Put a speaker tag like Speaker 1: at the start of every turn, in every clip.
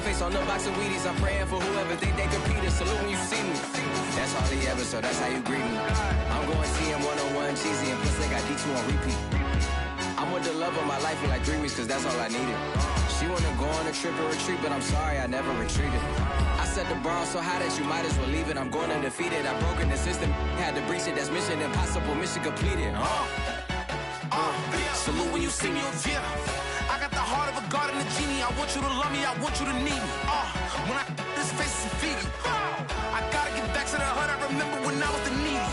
Speaker 1: face on the box of Wheaties. I'm praying for whoever think they competed. Salute when you see me. That's all he ever, so that's how you greet me. I'm going CM 101 cheesy, and plus they got D2 on repeat. I'm with the love of my life in like 3 weeks, cause that's all I needed. She wanna go on a trip or retreat, but I'm sorry, I never retreated. I set the bar so high that you might as well leave it. I'm going undefeated, I broken the system. Had to breach it, that's mission impossible, mission completed. Salute when you see me, yeah. I got the heart of a god and a genie. I want you to love me, I want you to need me. When I this face is Fiji. I gotta get back to the hood, I remember when I was the needy.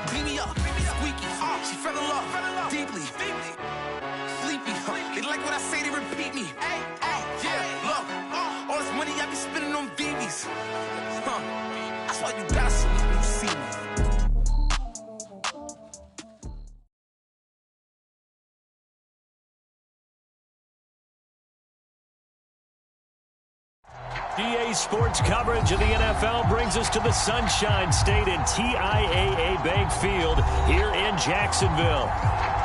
Speaker 1: Clean me up, squeaky. She fell in love, deeply. Sleepy, they like what I say, they repeat me. Yeah, look, all this money I be spending on BBs. That's why you gotta salute when you see me.
Speaker 2: EA Sports coverage of the NFL brings us to the Sunshine State in TIAA Bank Field here in Jacksonville.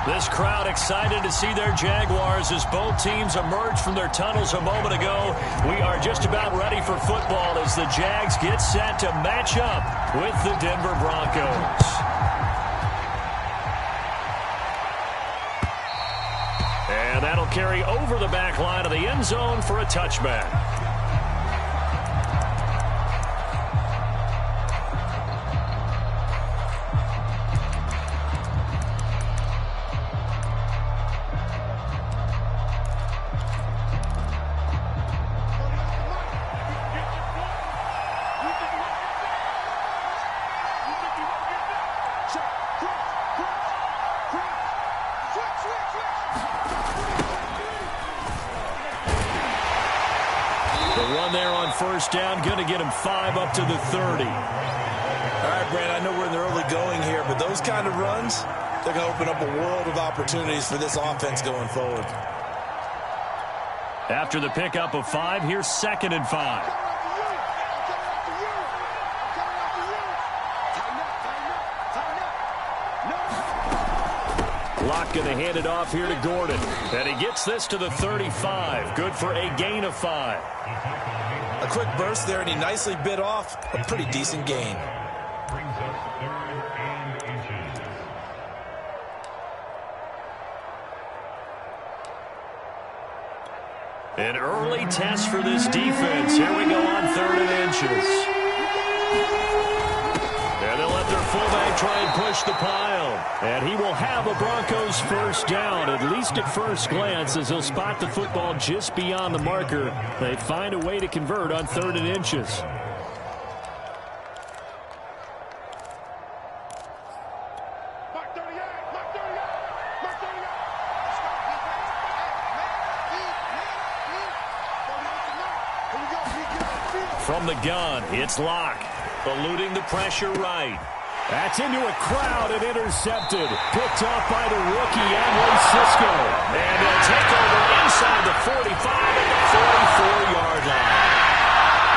Speaker 2: This crowd excited to see their Jaguars as both teams emerge from their tunnels a moment ago. We are just about ready for football as the Jags get set to match up with the Denver Broncos. And that'll carry over the back line of the end zone for a touchback. First down, going to get him 5 up to the 30.
Speaker 3: All right, Brand, I know we're in the early going here, but those kind of runs, they're going to open up a world of opportunities for this offense going forward.
Speaker 2: After the pickup of 5, here's 2nd and 5. Locke going to hand it off here to Gordon. And he gets this to the 35. Good for a gain of 5.
Speaker 3: A quick burst there, and he nicely bit off a pretty decent gain.
Speaker 2: An early test for this defense. Here we go on 3rd and inches. And they'll let their fullback try and push the pile. And he will have a Broncos first down, at least at first glance, as he'll spot the football just beyond the marker. They find a way to convert on 3rd and inches. From the gun, it's Locke. Eluding the pressure right. That's into a crowd and intercepted. Picked off by the rookie, Amway Cisco. And they'll take over inside the 45 at the 44-yard line.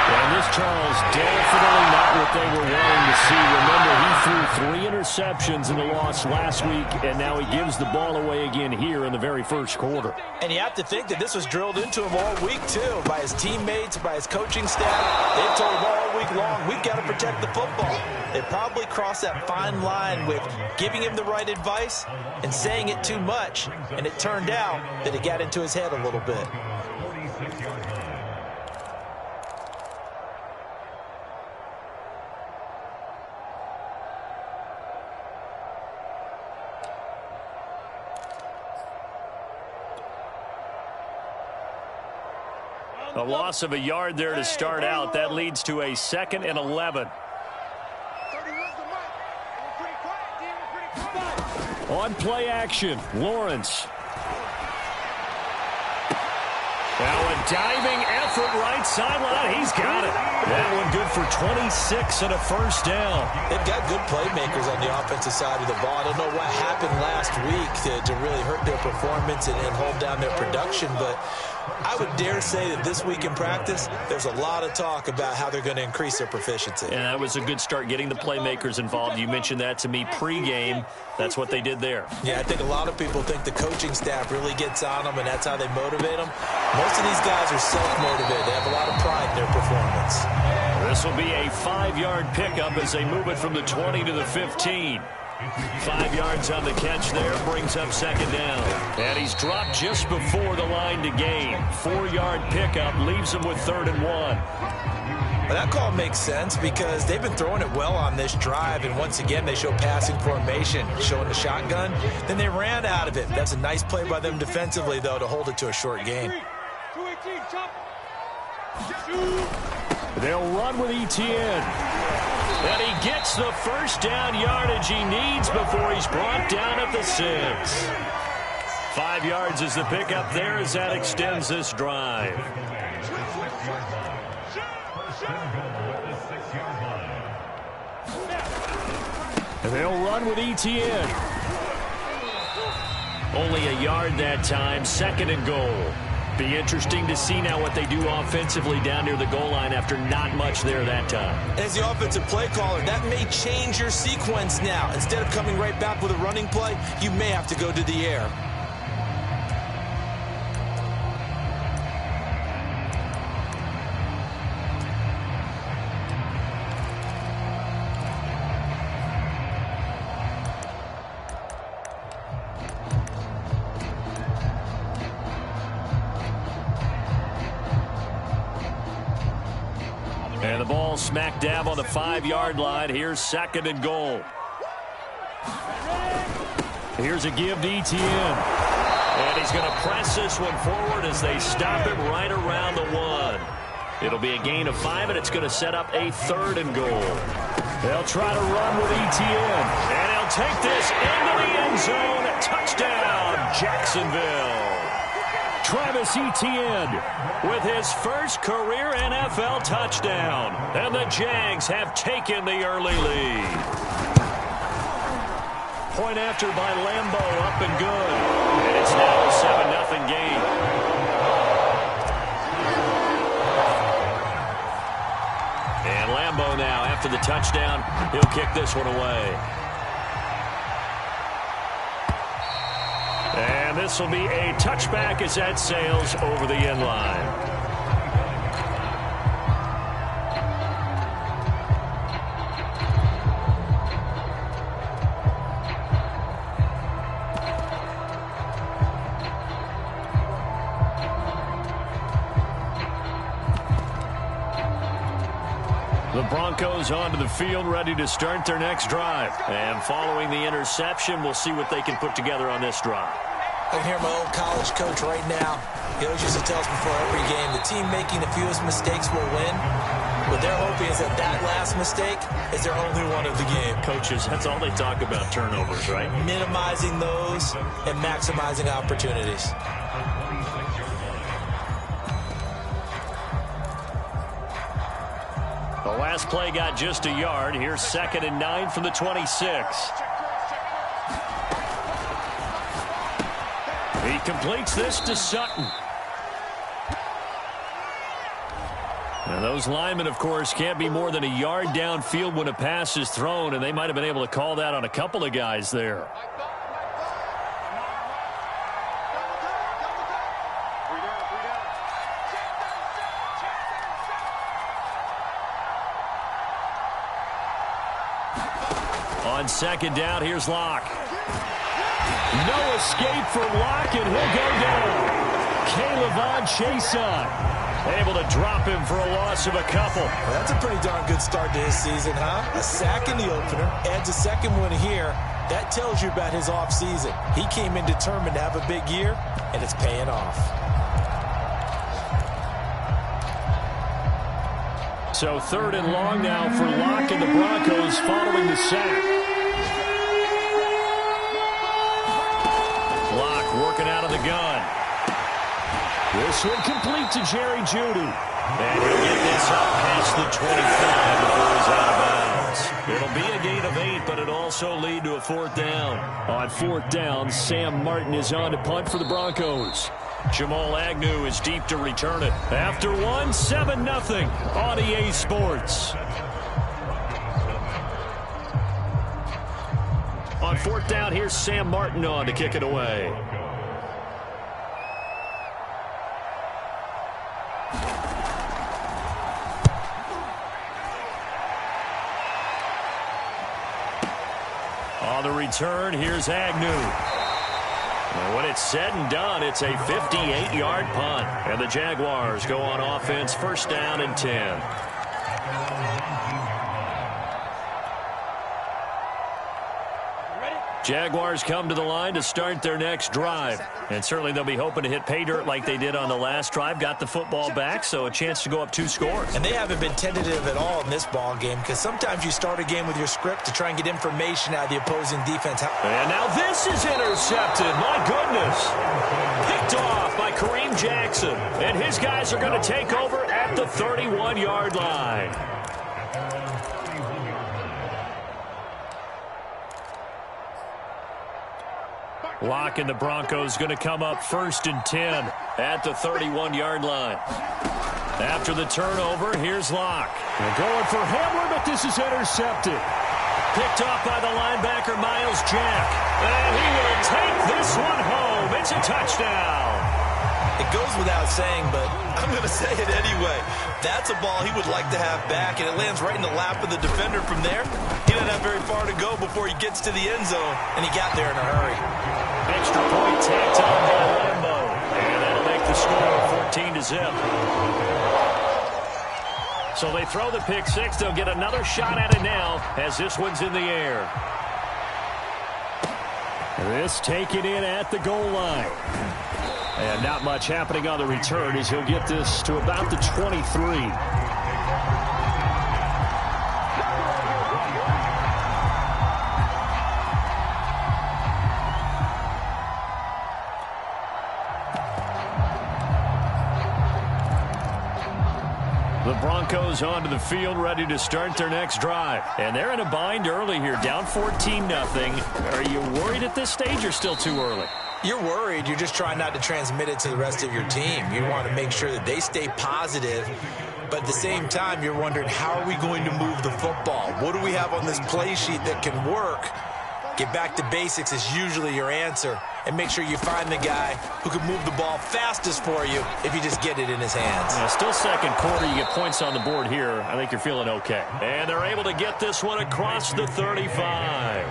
Speaker 2: And this, Charles, definitely not what they were wanting to see. Remember, he threw 3 interceptions in the loss last week, and now he gives the ball away again here in the very first quarter.
Speaker 3: And you have to think that this was drilled into him all week, too, by his teammates, by his coaching staff. They've told him all week long, we've got to protect the football. They probably crossed that fine line with giving him the right advice and saying it too much. And it turned out that it got into his head a little bit.
Speaker 2: A loss of a yard there to start out. That leads to a 2nd and 11. On play action, Lawrence. Now a diving effort right sideline. He's got it. That one good for 26 and a first down.
Speaker 3: They've got good playmakers on the offensive side of the ball. I don't know what happened last week to really hurt their performance and hold down their production, but I would dare say that this week in practice, there's a lot of talk about how they're going to increase their proficiency.
Speaker 2: And that was a good start getting the playmakers involved. You mentioned that to me pregame. That's what they did there.
Speaker 3: Yeah, I think a lot of people think the coaching staff really gets on them, and that's how they motivate them. Most of these guys are self-motivated. They have a lot of pride in their performance.
Speaker 2: This will be a 5-yard pickup as they move it from the 20 to the 15. 5 yards on the catch there, brings up second down. And he's dropped just before the line to gain. 4-yard pickup leaves him with 3rd and 1.
Speaker 3: Well, that call makes sense because they've been throwing it well on this drive, and once again they show passing formation, showing the shotgun. Then they ran out of it. That's a nice play by them defensively, though, to hold it to a short game.
Speaker 2: They'll run with Etienne. And he gets the first down yardage he needs before he's brought down at the 6. 5 yards is the pickup there as that extends this drive. And they'll run with Etienne. Only a yard that time, 2nd and goal. Be interesting to see now what they do offensively down near the goal line after not much there that time.
Speaker 3: As the offensive play caller, that may change your sequence now. Instead of coming right back with a running play, you may have to go to the air.
Speaker 2: And the ball smack dab on the 5-yard line. Here's 2nd and goal. Here's a give to Etienne. And he's going to press this one forward as they stop him right around the 1. It'll be a gain of 5, and it's going to set up a 3rd and goal. They'll try to run with Etienne. And he'll take this into the end zone. Touchdown, Jacksonville. Travis Etienne with his first career NFL touchdown. And the Jags have taken the early lead. Point after by Lambo, up and good. And it's now a 7-0 game. And Lambo now, after the touchdown, he'll kick this one away. And this will be a touchback as that sails over the end line. The Broncos onto the field, ready to start their next drive. And following the interception, we'll see what they can put together on this drive.
Speaker 3: I can hear my old college coach right now. He always used to tell us before every game, the team making the fewest mistakes will win. What they're hoping is that last mistake is their only one of the game.
Speaker 2: Coaches, that's all they talk about, turnovers, right?
Speaker 3: Minimizing those and maximizing opportunities.
Speaker 2: The last play got just a yard. Here's 2nd and 9 from the 26. He completes this to Sutton. And those linemen, of course, can't be more than a yard downfield when a pass is thrown, and they might have been able to call that on a couple of guys there. On 2nd down, here's Locke. No escape for Locke, and he'll go down. Caleb Chason able to drop him for a loss of a couple.
Speaker 3: Well, that's a pretty darn good start to his season, huh? A sack in the opener, adds a second one here. That tells you about his offseason. He came in determined to have a big year, and it's paying off.
Speaker 2: So 3rd and long now for Locke and the Broncos following the sack. Locke working out of the gun. This one complete to Jerry Jeudy. And he'll get this up past the 25 before he's out of bounds. It'll be a gain of 8, but it'll also lead to a 4th down. On 4th down, Sam Martin is on to punt for the Broncos. Jamal Agnew is deep to return it. After one, 7-0 on EA Sports. On 4th down, here's Sam Martin on to kick it away. On the return, here's Agnew. And when it's said and done, it's a 58-yard punt. And the Jaguars go on offense, first down and 10. Jaguars come to the line to start their next drive. And certainly they'll be hoping to hit pay dirt like they did on the last drive. Got the football back, so a chance to go up 2 scores.
Speaker 3: And they haven't been tentative at all in this ball game, because sometimes you start a game with your script to try and get information out of the opposing defense.
Speaker 2: And now this is intercepted. My goodness. Picked off by Kareem Jackson. And his guys are going to take over at the 31-yard line. Locke and the Broncos going to come up first and 10 at the 31-yard line. After the turnover, here's Locke. And going for Hamler, but this is intercepted. Picked off by the linebacker, Miles Jack. And he will take this one home. It's a touchdown.
Speaker 3: It goes without saying, but I'm going to say it anyway. That's a ball he would like to have back, and it lands right in the lap of the defender from there. He doesn't have very far to go before he gets to the end zone, and he got there in a hurry.
Speaker 2: Extra point tacked on by Lambo. And that'll make the score 14-0. So they throw the pick six. They'll get another shot at it now as this one's in the air. This taken in at the goal line. And not much happening on the return as he'll get this to about the 23. The Broncos onto the field, ready to start their next drive. And they're in a bind early here, down 14-0. Are you worried at this stage or still too early?
Speaker 3: You're worried. You're just trying not to transmit it to the rest of your team. You want to make sure that they stay positive. But at the same time, you're wondering, how are we going to move the football? What do we have on this play sheet that can work? Get back to basics is usually your answer. And make sure you find the guy who can move the ball fastest for you if you just get it in his hands.
Speaker 2: Yeah, still second quarter. You get points on the board here. I think you're feeling okay. And they're able to get this one across the 35.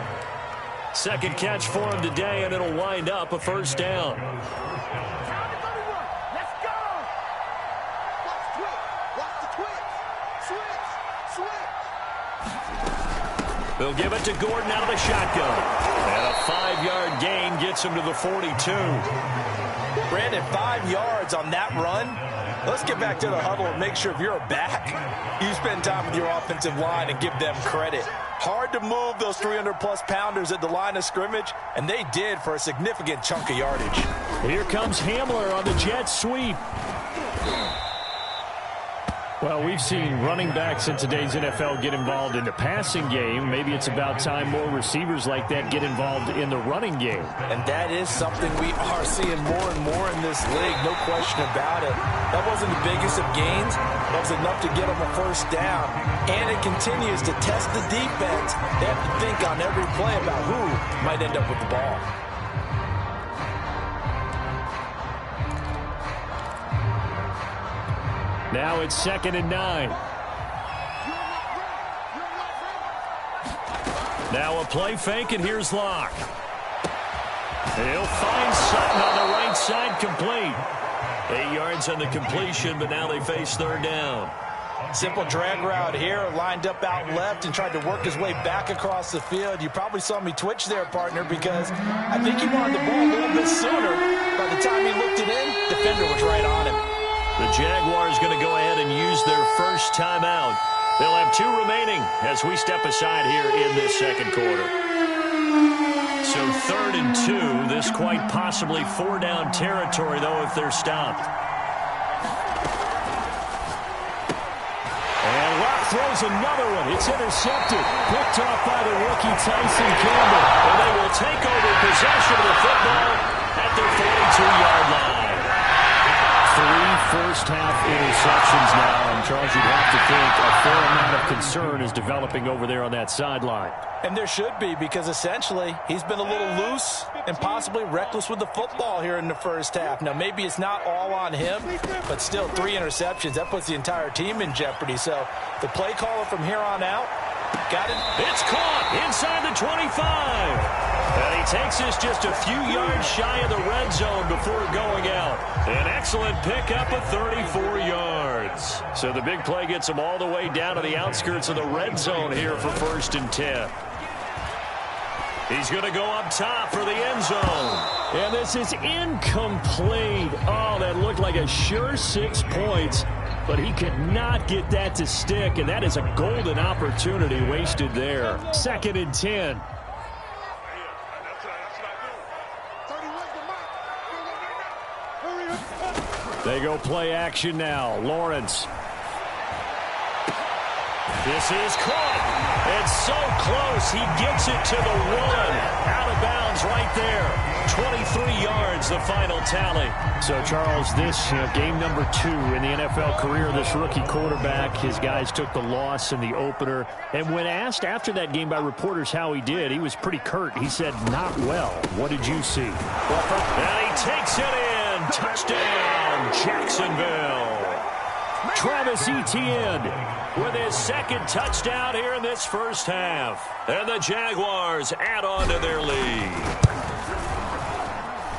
Speaker 2: Second catch for him today, and it'll wind up a first down.
Speaker 1: Let's go! Watch the twitch. Switch.
Speaker 2: They'll give it to Gordon out of the shotgun. And a 5-yard gain gets him to the 42.
Speaker 3: Brandon, 5 yards on that run. Let's get back to the huddle and make sure if you're a back, you spend time with your offensive line and give them credit. Hard to move those 300-plus pounders at the line of scrimmage, and they did for a significant chunk of yardage.
Speaker 2: Here comes Hamler on the jet sweep. Well, we've seen running backs in today's NFL get involved in the passing game. Maybe it's about time more receivers like that get involved in the running game.
Speaker 3: And that is something we are seeing more and more in this league, no question about it. That wasn't the biggest of gains. That was enough to get them a first down. And it continues to test the defense. They have to think on every play about who might end up with the ball.
Speaker 2: Now it's 2nd and 9. Now a play fake, and here's Locke. He'll find Sutton on the right side, complete. 8 yards on the completion, but now they face third down.
Speaker 3: Simple drag route here, lined up out left and tried to work his way back across the field. You probably saw me twitch there, partner, because I think he wanted the ball a little bit sooner. By the time he looked it in, the defender was right on him.
Speaker 2: The Jaguars going to go ahead and use their first timeout. They'll have 2 remaining as we step aside here in this second quarter. So 3rd and 2. This quite possibly 4-down territory, though, if they're stopped. And Locke throws another one. It's intercepted. Picked off by the rookie Tyson Campbell. And they will take over possession of the football at their 42-yard line. first half interceptions now, and Charles, you'd have to think a fair amount of concern is developing over there on that sideline.
Speaker 3: And there should be, because essentially he's been a little loose and possibly reckless with the football here in the first half. Now, maybe it's not all on him, but still 3 interceptions. That puts the entire team in jeopardy. So the play caller from here on out got it.
Speaker 2: It's caught inside the 25. And he takes us just a few yards shy of the red zone before going out. An excellent pickup of 34 yards. So the big play gets him all the way down to the outskirts of the red zone here for 1st and 10. He's going to go up top for the end zone. And this is incomplete. Oh, that looked like a sure 6 points. But he could not get that to stick, and that is a golden opportunity wasted there. 2nd and 10. They go play action now. Lawrence. This is caught. It's so close. He gets it to the 1. Out of bounds right there. 23 yards, the final tally. So, Charles, this game number 2 in the NFL career, this rookie quarterback, his guys took the loss in the opener. And when asked after that game by reporters how he did, he was pretty curt. He said, not well. What did you see? And he takes it in. Touchdown, Jacksonville. Travis Etienne with his 2nd touchdown here in this first half. And the Jaguars add on to their lead.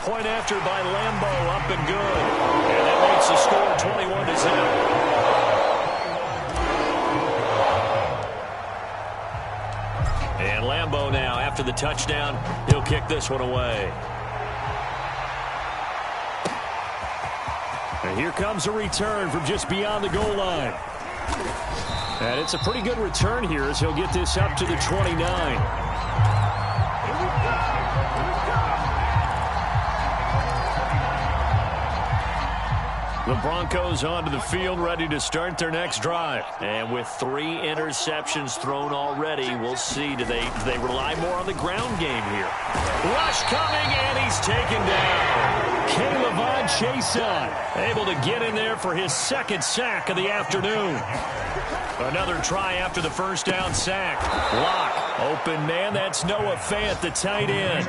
Speaker 2: Point after by Lambeau, up and good. And that makes the score 21-0. And Lambeau now, after the touchdown, he'll kick this one away. And here comes a return from just beyond the goal line. And it's a pretty good return here as he'll get this up to the 29. The Broncos onto the field, ready to start their next drive. And with 3 interceptions thrown already, we'll see. Do they rely more on the ground game here? Rush coming, and he's taken down. Caleb Chason able to get in there for his 2nd sack of the afternoon. Another try after the first down sack. Lock, open man, that's Noah Fant, the tight end.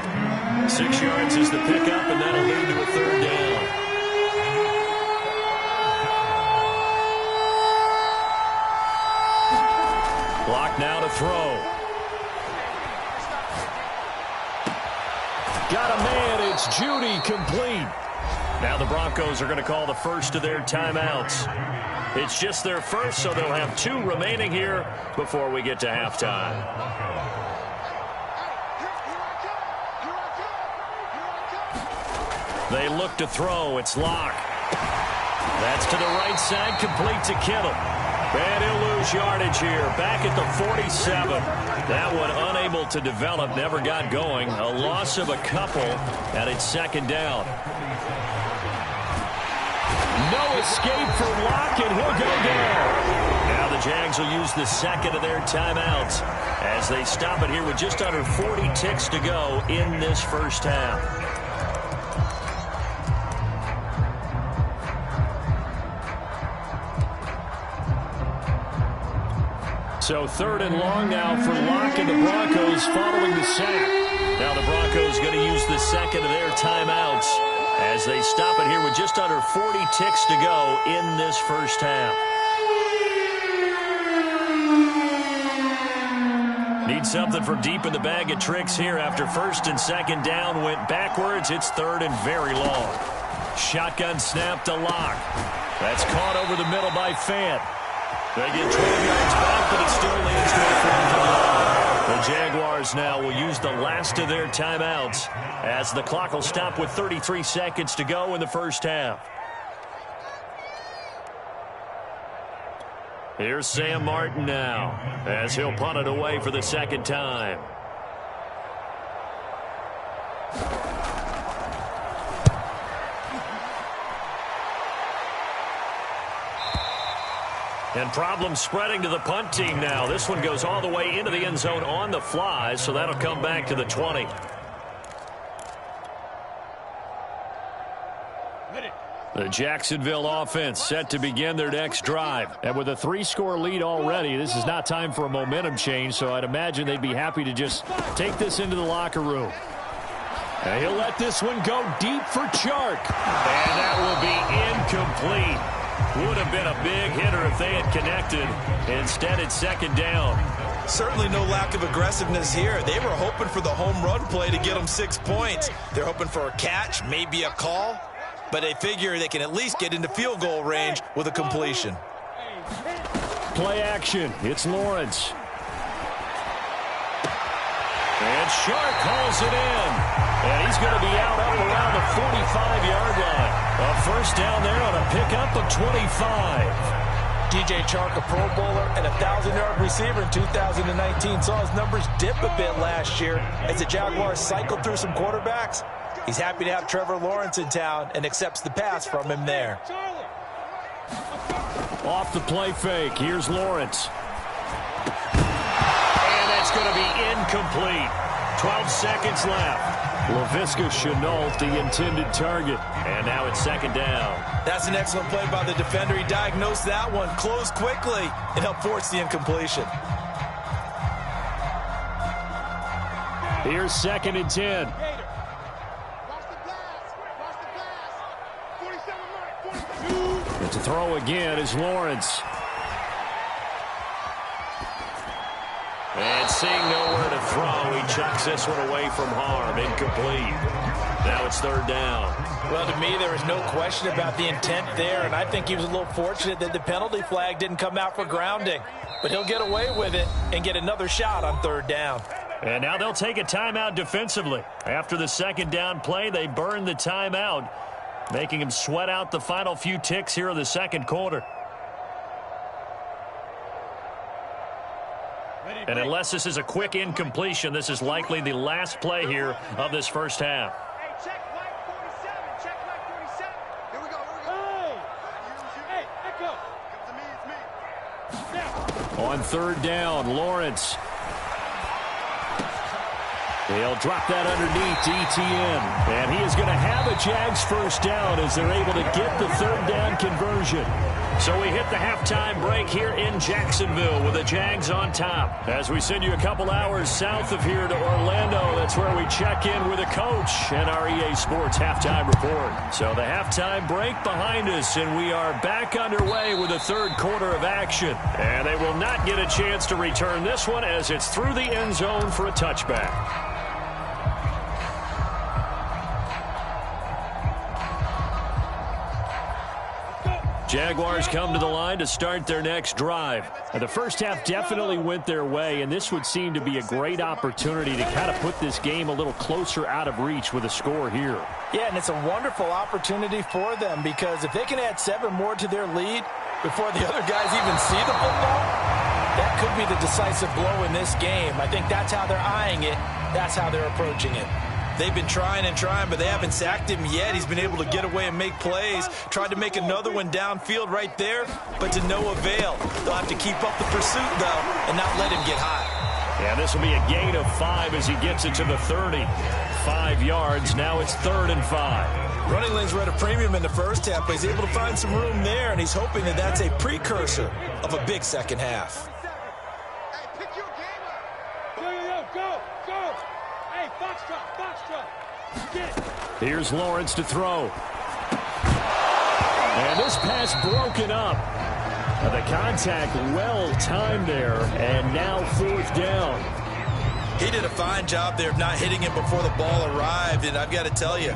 Speaker 2: 6 yards is the pickup, and that'll lead to a 3rd down. Block now to throw. Got a man. It's Judy, complete. Now the Broncos are going to call the first of their timeouts. It's just their first, so they'll have 2 remaining here before we get to halftime. They look to throw. It's Locke. That's to the right side, complete to Kittle. And he'll lose yardage here. Back at the 47. That one unable to develop, never got going. A loss of a couple, and it's 2nd down. No escape for Locke, and he'll go down. Now the Jags will use the 2nd of their timeouts as they stop it here with just under 40 ticks to go in this first half. So 3rd and long now for Locke and the Broncos following the sack. Now the Broncos going to use the 2nd of their timeouts as they stop it here with just under 40 ticks to go in this first half. Need something from deep in the bag of tricks here after 1st and 2nd down went backwards. It's 3rd and very long. Shotgun snap to Locke. That's caught over the middle by Fant. They get 12 yards back, but it still leads to a 4th and long. The Jaguars now will use the last of their timeouts as the clock will stop with 33 seconds to go in the first half. Here's Sam Martin now as he'll punt it away for the 2nd time. And problems spreading to the punt team now. This one goes all the way into the end zone on the fly, so that'll come back to the 20. The Jacksonville offense set to begin their next drive. And with a 3-score lead already, this is not time for a momentum change, so I'd imagine they'd be happy to just take this into the locker room. And he'll let this one go deep for Chark. And that will be incomplete. Would have been a big hitter if they had connected. Instead, it's second down.
Speaker 3: Certainly no lack of aggressiveness here. They were hoping for the home run play to get them 6 points. They're hoping for a catch, maybe a call. But they figure they can at least get into field goal range with a completion.
Speaker 2: Play action. It's Lawrence. And Shark calls it in. And he's going to be out up around the 45-yard line. A first down there on a pickup of 25.
Speaker 3: DJ Chark, a Pro Bowler and a 1,000-yard receiver in 2019, saw his numbers dip a bit last year as the Jaguars cycled through some quarterbacks. He's happy to have Trevor Lawrence in town and accepts the pass from him there.
Speaker 2: Off the play fake, here's Lawrence. And that's going to be incomplete. 12 seconds left. Laviska Shenault, the intended target. And now it's second down.
Speaker 3: That's an excellent play by the defender. He diagnosed that one, closed quickly, and helped force the incompletion.
Speaker 2: Here's second and 10. And to throw again is Lawrence. And seeing nowhere to throw, he chucks this one away from harm. Incomplete. Now it's third down.
Speaker 3: Well, to me, there is no question about the intent there, and I think he was a little fortunate that the penalty flag didn't come out for grounding. But he'll get away with it and get another shot on third down.
Speaker 2: And now they'll take a timeout defensively. After the second down play, they burn the timeout, making him sweat out the final few ticks here in the second quarter. And unless this is a quick incompletion, this is likely the last play here of this first half.
Speaker 4: Hey, check flag 47. Check flag 47. Here we go. Hey, echo. It's me.
Speaker 2: On third down, Lawrence. They'll drop that underneath to ETN. And he is going to have a Jags first down as they're able to get the third down conversion. So we hit the halftime break here in Jacksonville with the Jags on top. As we send you a couple hours south of here to Orlando, that's where we check in with a coach and our EA Sports halftime report. So the halftime break behind us, and we are back underway with the third quarter of action. And they will not get a chance to return this one as it's through the end zone for a touchback. Jaguars come to the line to start their next drive. Now, the first half definitely went their way, and this would seem to be a great opportunity to kind of put this game a little closer out of reach with a score here.
Speaker 3: Yeah, and it's a wonderful opportunity for them because if they can add 7 more to their lead before the other guys even see the football, that could be the decisive blow in this game. I think that's how they're eyeing it. That's how they're approaching it. They've been trying and trying, but they haven't sacked him yet. He's been able to get away and make plays. Tried to make another one downfield right there, but to no avail. They'll have to keep up the pursuit, though, and not let him get high.
Speaker 2: Yeah, this will be a gain of 5 as he gets it to the 30. 5 yards. Now it's 3rd and 5.
Speaker 3: Running lanes were at a premium in the first half, but he's able to find some room there, and he's hoping that that's a precursor of a big second half.
Speaker 2: Here's Lawrence to throw. And this pass broken up. The contact well timed there, and now 4th down.
Speaker 3: He did a fine job there of not hitting him before the ball arrived, and I've got to tell you,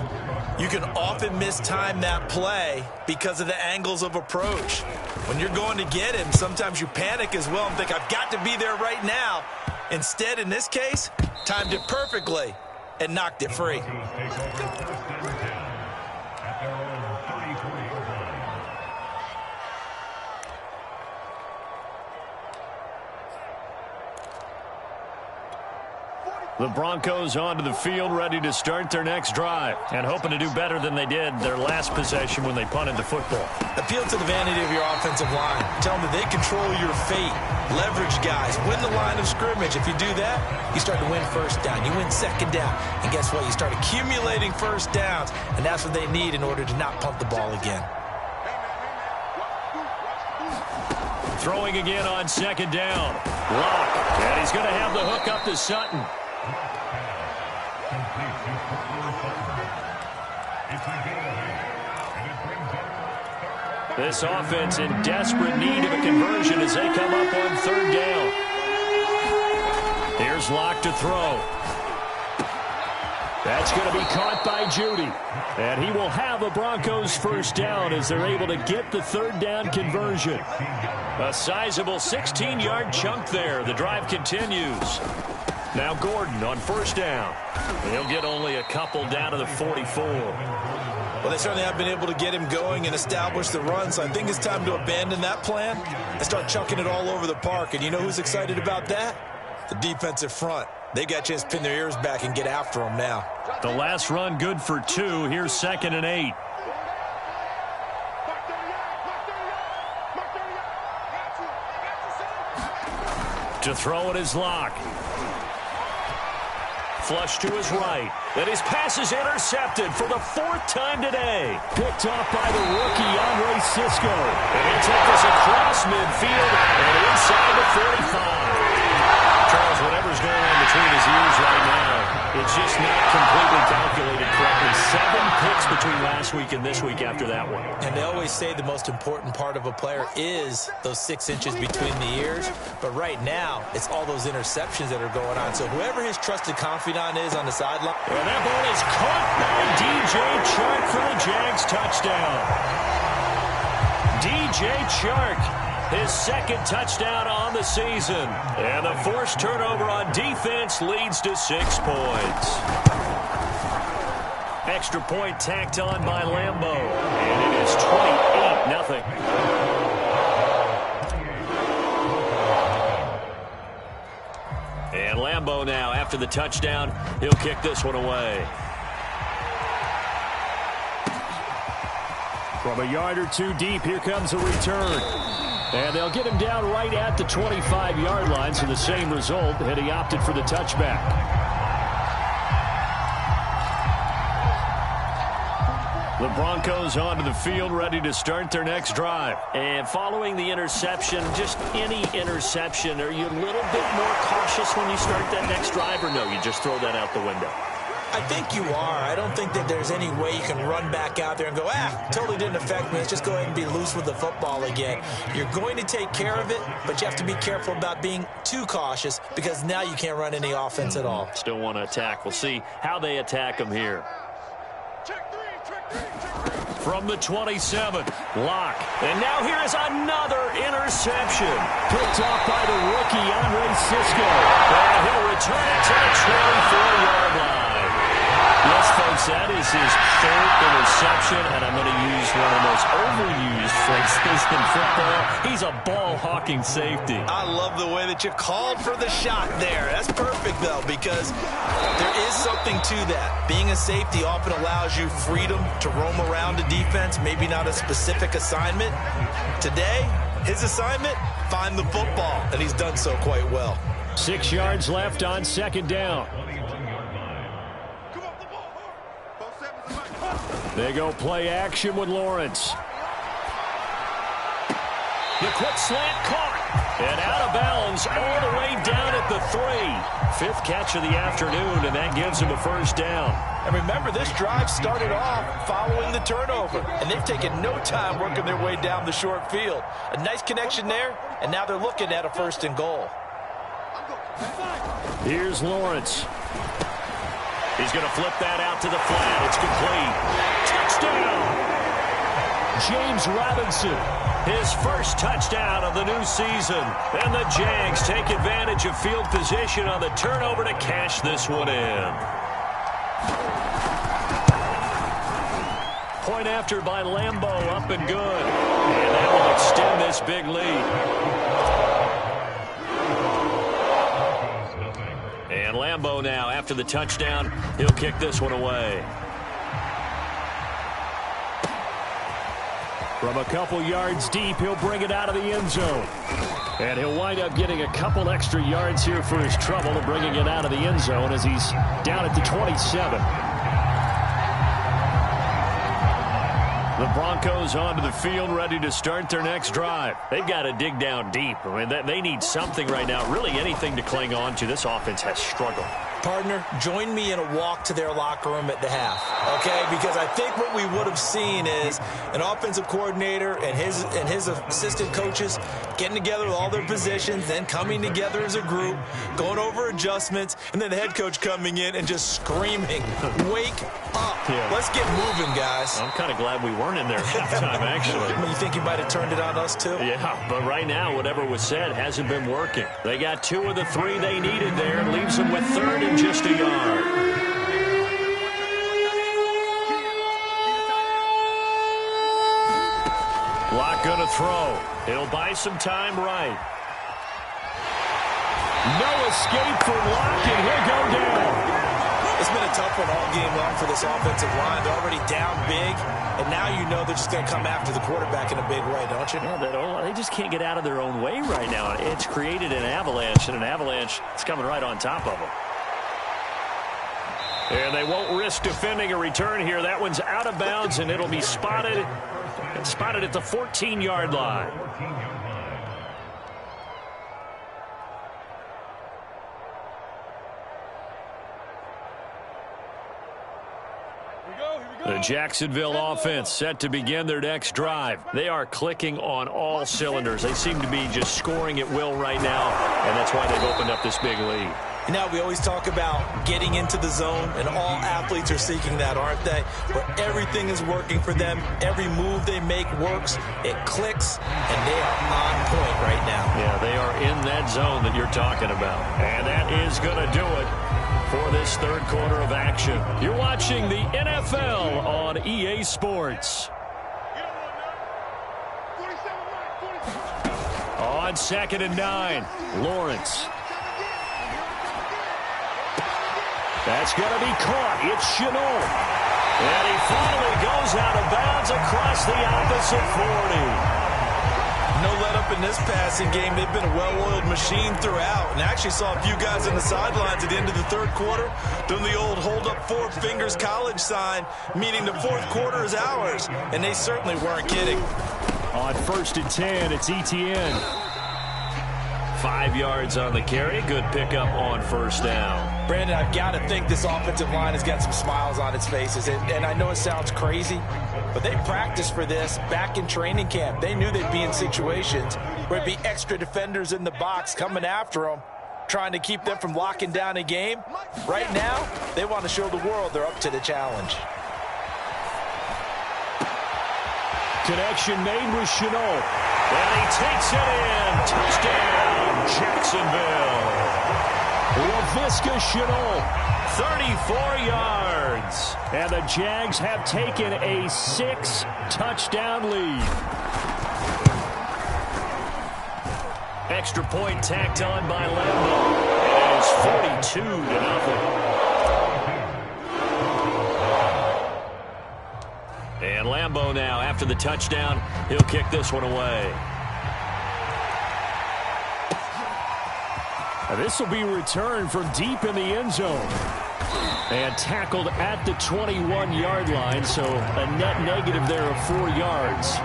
Speaker 3: you can often mistime that play because of the angles of approach. When you're going to get him, sometimes you panic as well and think, I've got to be there right now. Instead, in this case, timed it perfectly and knocked it free.
Speaker 2: The Broncos onto the field, ready to start their next drive, and hoping to do better than they did their last possession when they punted the football.
Speaker 3: Appeal to the vanity of your offensive line. Tell them that they control your fate. Leverage guys. Win the line of scrimmage. If you do that, you start to win first down. You win second down. And guess what? You start accumulating first downs, and that's what they need in order to not punt the ball again.
Speaker 2: Throwing again on second down. Lock. And he's going to have the hook up to Sutton. This offense in desperate need of a conversion as they come up on third down. Here's Lock to throw. That's going to be caught by Judy. And he will have a Broncos first down as they're able to get the third down conversion. A sizable 16-yard chunk there. The drive continues. Now Gordon on first down. He'll get only a couple down to the 44.
Speaker 3: Well, they certainly have been able to get him going and establish the run, so I think it's time to abandon that plan and start chunking it all over the park. And you know who's excited about that? The defensive front. They got a chance to pin their ears back and get after him now.
Speaker 2: The last run good for 2. Here's 2nd and 8. To throw it is Lock. Flush to his right. And his pass is intercepted for the 4th time today. Picked off by the rookie, Andre Sisco. And he'll take this across midfield and inside the 45. Charles, whatever's going on between his ears right now, it's just not completely calculated correctly. 7 picks between last week and this week after that one.
Speaker 3: And they always say the most important part of a player is those 6 inches between the ears. But right now, it's all those interceptions that are going on. So whoever his trusted confidant is on the sideline.
Speaker 2: And that ball is caught by DJ Chark for the Jags touchdown. DJ Chark. His 2nd touchdown on the season. And the forced turnover on defense leads to 6 points. Extra point tacked on by Lambeau. And it is 28-0. And Lambeau now, after the touchdown, he'll kick this one away. From a yard or 2 deep, here comes a return. And they'll get him down right at the 25-yard line, so the same result, and he opted for the touchback. The Broncos onto the field, ready to start their next drive. And following the interception, just any interception, are you a little bit more cautious when you start that next drive, or no, you just throw that out the window?
Speaker 3: I think you are. I don't think that there's any way you can run back out there and go, totally didn't affect me. Let's just go ahead and be loose with the football again. You're going to take care of it, but you have to be careful about being too cautious because now you can't run any offense at all.
Speaker 2: Still want to attack. We'll see how they attack him here. From the 27, Lock. And now here is another interception. Picked off by the rookie, Andre Sisco. And he'll return it to the 24-yard line. Yes, folks, that is his 3rd interception, and I'm going to use one of the most overused phrases in football. He's a ball-hawking safety.
Speaker 3: I love the way that you called for the shot there. That's perfect, though, because there is something to that. Being a safety often allows you freedom to roam around the defense, maybe not a specific assignment. Today, his assignment, find the football, and he's done so quite well.
Speaker 2: 6 yards left on 2nd down. They go play action with Lawrence. The quick slant caught. And out of bounds all the way down at the 3. 5th catch of the afternoon, and that gives him a first down.
Speaker 3: And remember, this drive started off following the turnover. And they've taken no time working their way down the short field. A nice connection there, and now they're looking at a 1st and goal.
Speaker 2: Here's Lawrence. He's going to flip that out to the flat. It's complete. Touchdown! James Robinson, his first touchdown of the new season. And the Jags take advantage of field position on the turnover to cash this one in. Point after by Lambeau, up and good. And that will extend this big lead. And And Lambeau now, after the touchdown, he'll kick this one away. From a couple yards deep, he'll bring it out of the end zone. And he'll wind up getting a couple extra yards here for his trouble of bringing it out of the end zone as he's down at the 27. The Broncos onto the field, ready to start their next drive. They've got to dig down deep. I mean, they need something right now, really anything to cling on to. This offense has struggled.
Speaker 3: Partner, join me in a walk to their locker room at the half, okay? Because I think what we would have seen is an offensive coordinator and his assistant coaches getting together with all their positions, then coming together as a group, going over adjustments, and then the head coach coming in and just screaming, "Wake up. Yeah. Let's get moving, guys."
Speaker 2: I'm kind of glad we weren't in there at halftime, actually.
Speaker 3: You think you might have turned it on us, too?
Speaker 2: Yeah, but right now, whatever was said hasn't been working. They got 2 of the 3 they needed there and leaves them with 3rd and just a yard. Locke gonna throw. He'll buy some time right. No escape for Locke, and he'll go down.
Speaker 3: It's been a tough one all game long for this offensive line. They're already down big, and now you know they're just going to come after the quarterback in a big way, don't you?
Speaker 2: Yeah, they just can't get out of their own way right now. It's created an avalanche, and an avalanche is coming right on top of them. And they won't risk defending a return here. That one's out of bounds, and it'll be spotted at the 14-yard line. The Jacksonville offense set to begin their next drive. They are clicking on all cylinders. They seem to be just scoring at will right now, and that's why they've opened up this big lead.
Speaker 3: You know, we always talk about getting into the zone, and all athletes are seeking that, aren't they? Where everything is working for them. Every move they make works. It clicks, and they are on point right now.
Speaker 2: Yeah, they are in that zone that you're talking about. And that is going to do it for this third quarter of action. You're watching the NFL on EA Sports. On 2nd and 9, Lawrence. That's going to be caught. It's Shenault. And he finally goes out of bounds across the opposite 40.
Speaker 3: No let up in this passing game. They've been a well-oiled machine throughout. And I actually saw a few guys on the sidelines at the end of the third quarter doing the old hold up 4 fingers college sign, meaning the fourth quarter is ours. And they certainly weren't kidding.
Speaker 2: On 1st and 10, it's Etienne. 5 yards on the carry. Good pickup on first down.
Speaker 3: Brandon, I've got to think this offensive line has got some smiles on its faces. And I know it sounds crazy, but they practiced for this back in training camp. They knew they'd be in situations where it'd be extra defenders in the box coming after them, trying to keep them from locking down a game. Right now, they want to show the world they're up to the challenge.
Speaker 2: Connection made with Shenault. And he takes it in. Touchdown, Jacksonville. Laviska Shenault, 34 yards. And the Jags have taken a 6-touchdown lead. Extra point tacked on by Lambeau. It is 42-0. And Lambeau now, after the touchdown, he'll kick this one away. Now this will be returned from deep in the end zone. And tackled at the 21-yard line, so a net negative there of 4 yards.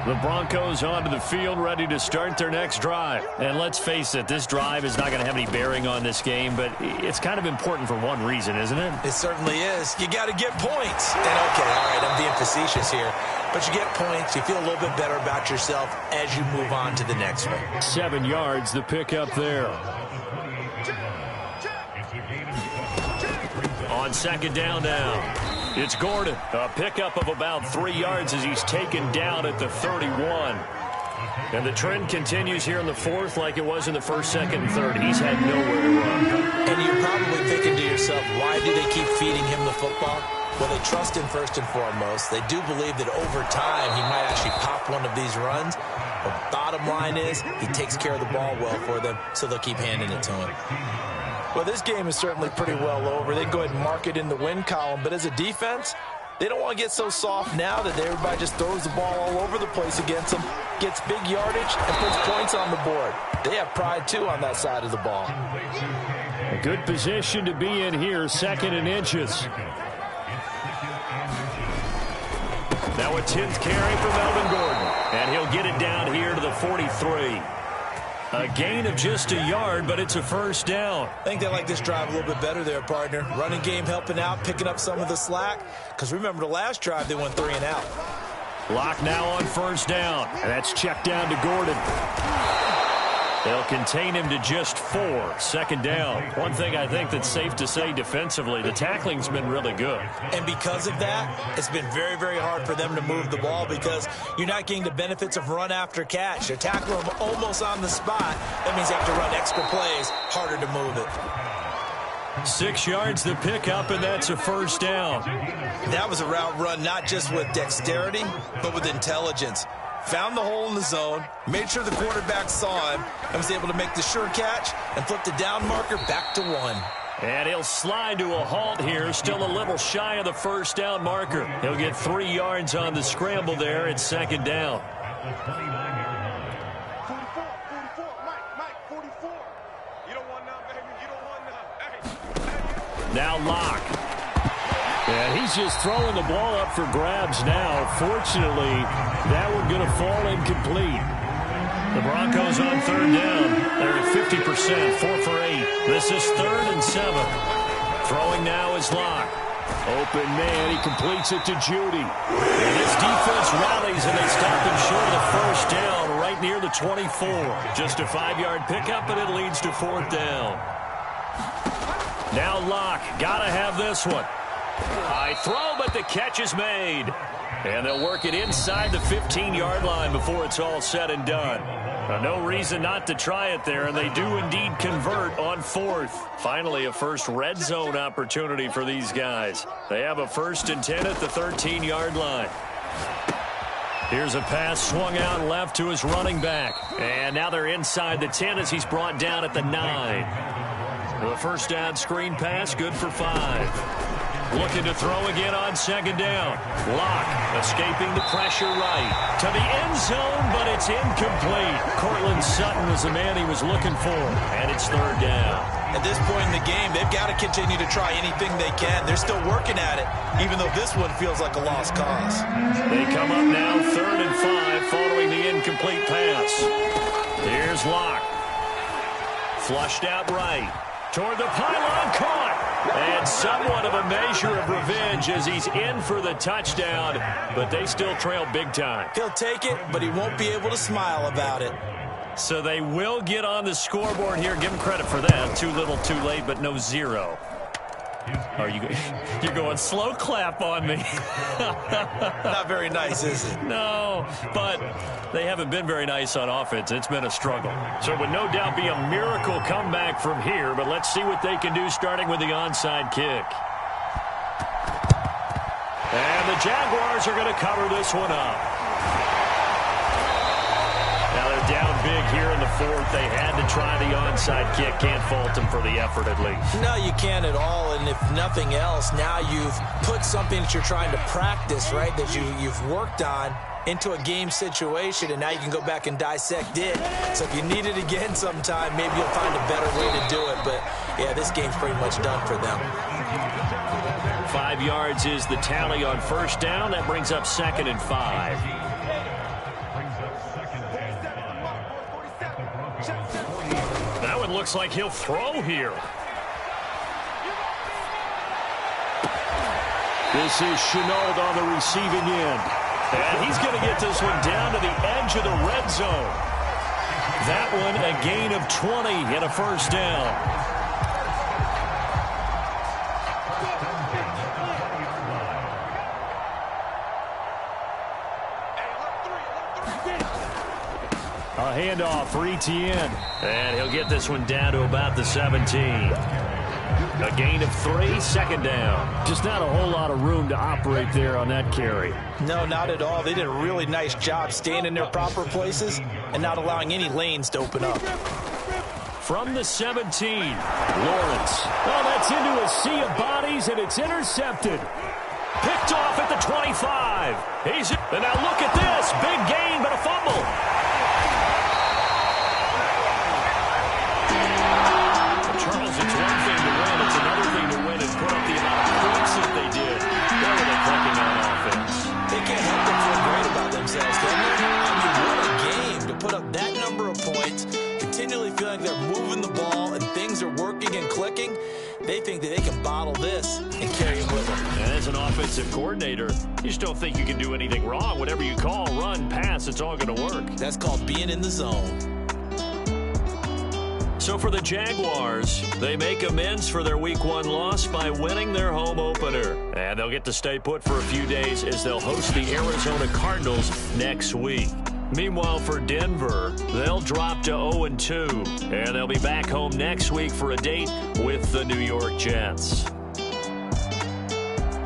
Speaker 2: The Broncos onto the field, ready to start their next drive. And let's face it, this drive is not going to have any bearing on this game, but it's kind of important for one reason, isn't it?
Speaker 3: It certainly is. You got to get points. And okay, all right, I'm being facetious here. But you get points, you feel a little bit better about yourself as you move on to the next one.
Speaker 2: 7 yards, the pickup there. On 2nd down now. It's Gordon, a pickup of about 3 yards as he's taken down at the 31. And the trend continues here in the fourth like it was in the first, second, and third. He's had nowhere to run.
Speaker 3: And you're probably thinking to yourself, why do they keep feeding him the football? Well, they trust him first and foremost. They do believe that over time he might actually pop one of these runs. But bottom line is he takes care of the ball well for them, so they'll keep handing it to him. Well, this game is certainly pretty well over. They can go ahead and mark it in the win column. But as a defense, they don't want to get so soft now that everybody just throws the ball all over the place against them, gets big yardage, and puts points on the board. They have pride, too, on that side of the ball.
Speaker 2: A good position to be in here, 2nd and inches. Now a 10th carry for Melvin Gordon. And he'll get it down here to the 43. A gain of just a yard, but it's a first down.
Speaker 3: I think they like this drive a little bit better there, partner. Running game helping out, picking up some of the slack. Because remember, the last drive, they went 3 and out.
Speaker 2: Lock now on first down. And that's checked down to Gordon. They'll contain him to just 4. 2nd down. One thing I think that's safe to say defensively, the tackling's been really good.
Speaker 3: And because of that, it's been very, very hard for them to move the ball because you're not getting the benefits of run after catch. They're tackling them almost on the spot. That means you have to run extra plays, harder to move it.
Speaker 2: 6 yards to pick up, and that's a first down.
Speaker 3: That was a route run not just with dexterity, but with intelligence. Found the hole in the zone, made sure the quarterback saw him, and was able to make the sure catch and flip the down marker back to 1.
Speaker 2: And he'll slide to a halt here, still a little shy of the first down marker. He'll get 3 yards on the scramble there. It's 2nd down.
Speaker 4: 44, Mike, 44. You don't want none, baby. You don't want none. Hey.
Speaker 2: Now Locke. And he's just throwing the ball up for grabs now. Fortunately, that one going to fall incomplete. The Broncos on 3rd down. They're at 50%, 4 for 8. This is 3rd and 7. Throwing now is Locke. Open man, he completes it to Judy. And this defense rallies, and they stop him short of the first down right near the 24. Just a 5-yard pickup, and it leads to 4th down. Now Locke, got to have this one. High throw, but the catch is made. And they'll work it inside the 15-yard line before it's all said and done. No reason not to try it there, and they do indeed convert on 4th. Finally, a first red zone opportunity for these guys. They have a 1st and 10 at the 13-yard line. Here's a pass swung out left to his running back. And now they're inside the 10 as he's brought down at the 9. The first down screen pass, good for 5. Looking to throw again on 2nd down. Locke escaping the pressure right to the end zone, but it's incomplete. Cortland Sutton was the man he was looking for, and it's 3rd down.
Speaker 3: At this point in the game, they've got to continue to try anything they can. They're still working at it, even though this one feels like a lost cause.
Speaker 2: They come up now 3rd and 5 following the incomplete pass. Here's Locke. Flushed out right. Toward the pylon, caught. And somewhat of a measure of revenge as he's in for the touchdown, but they still trail big time.
Speaker 3: He'll take it, but he won't be able to smile about it.
Speaker 2: So they will get on the scoreboard here. Give him credit for that. Too little, too late, but no 0. Are you're going slow clap on me.
Speaker 3: Not very nice, is it?
Speaker 2: No, but they haven't been very nice on offense. It's been a struggle. So it would no doubt be a miracle comeback from here, but let's see what they can do starting with the onside kick. And the Jaguars are going to cover this one up. Now they're down big here in the 4th. They had to try the onside kick. Can't fault them for the effort at least.
Speaker 3: No, you can't at all. And if nothing else, now you've put something that you're trying to practice, right, that you've worked on into a game situation, and now you can go back and dissect it. So if you need it again sometime, maybe you'll find a better way to do it. But, yeah, this game's pretty much done for them.
Speaker 2: 5 yards is the tally on first down. That brings up 2nd and 5. That one looks like he'll throw here. This is Chenault on the receiving end. And he's going to get this one down to the edge of the red zone. That one a gain of 20 and a first down. A handoff for Etienne. And he'll get this one down to about the 17. A gain of 3, second down.
Speaker 5: Just not a whole lot of room to operate there on that carry.
Speaker 3: No, not at all. They did a really nice job staying in their proper places and not allowing any lanes to open up.
Speaker 2: From the 17, Lawrence. Oh, that's into a sea of bodies, and it's intercepted. Picked off at the 25. And now look at this. Big gain, but a fumble. Charles, it's one thing to win. It's another thing to win and put up the amount of points that they did. Where were they clicking on offense?
Speaker 3: They can't help but feel great about themselves, can they? I mean, what a game to put up that number of points, continually feeling like they're moving the ball and things are working and clicking. They think that they can bottle this and carry it with them.
Speaker 2: And as an offensive coordinator, you just don't think you can do anything wrong. Whatever you call, run, pass, it's all going to work.
Speaker 3: That's called being in the zone.
Speaker 2: So for the Jaguars, they make amends for their Week 1 loss by winning their home opener. And they'll get to stay put for a few days as they'll host the Arizona Cardinals next week. Meanwhile, for Denver, they'll drop to 0-2, and they'll be back home next week for a date with the New York Jets.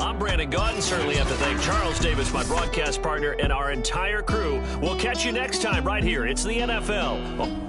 Speaker 2: I'm Brandon Gaudin. Certainly have to thank Charles Davis, my broadcast partner, and our entire crew. We'll catch you next time right here. It's the NFL.